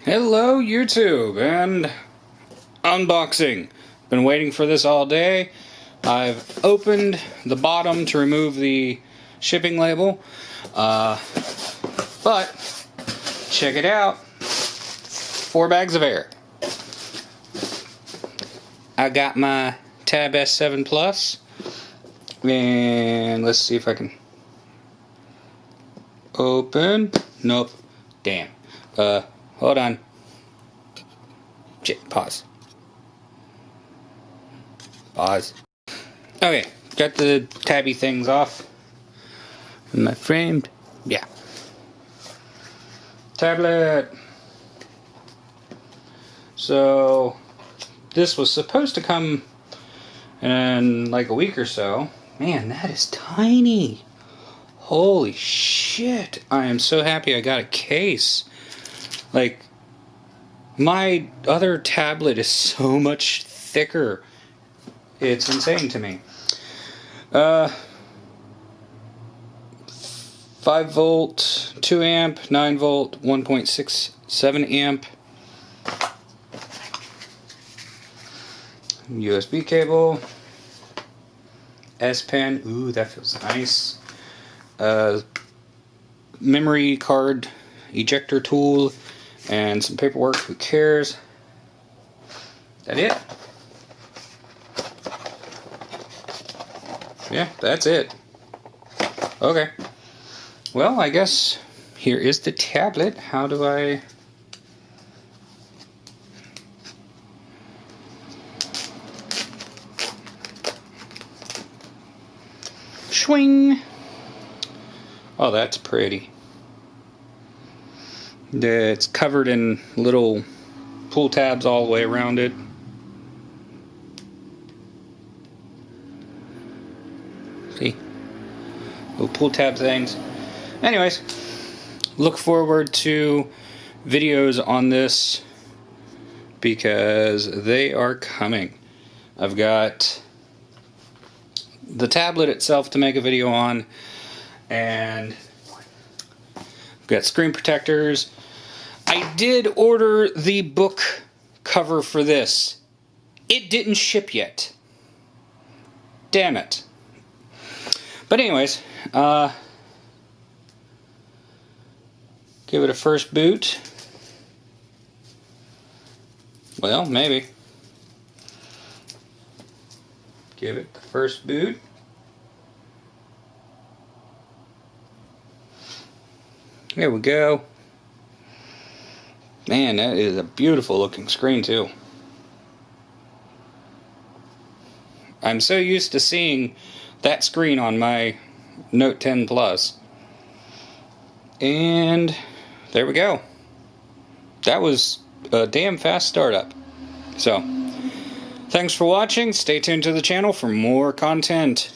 Hello YouTube and unboxing. Been waiting for this all day. I've opened the bottom to remove the shipping label, but check it out. 4 bags of air. I got my Tab S7 Plus, and let's see if I can open. Nope. Damn. Hold on. Pause. Pause. Okay, got the tabby things off. Am I framed? Yeah. Tablet. So, this was supposed to come in like a week or so. Man, that is tiny. Holy shit. I am so happy I got a case. Like, my other tablet is so much thicker. It's insane to me. 5 volt, 2 amp, 9 volt, 1.67 amp. USB cable. S Pen. Ooh, that feels nice. Memory card ejector tool. And some paperwork, who cares? That it? Yeah, that's it. Okay. Well, I guess here is the tablet. How do I... Swing! Oh, that's pretty. It's covered in little pull tabs all the way around it. See? Little pull tab things. Anyways, look forward to videos on this because they are coming. I've got the tablet itself to make a video on, and I've got screen protectors. I did order the book cover for this. It didn't ship yet. Damn it. But anyways, give it a first boot. Well, maybe. Give it the first boot. There we go. Man, that is a beautiful looking screen too. I'm so used to seeing that screen on my Note 10 Plus. And there we go. That was a damn fast startup. So, thanks for watching. Stay tuned to the channel for more content.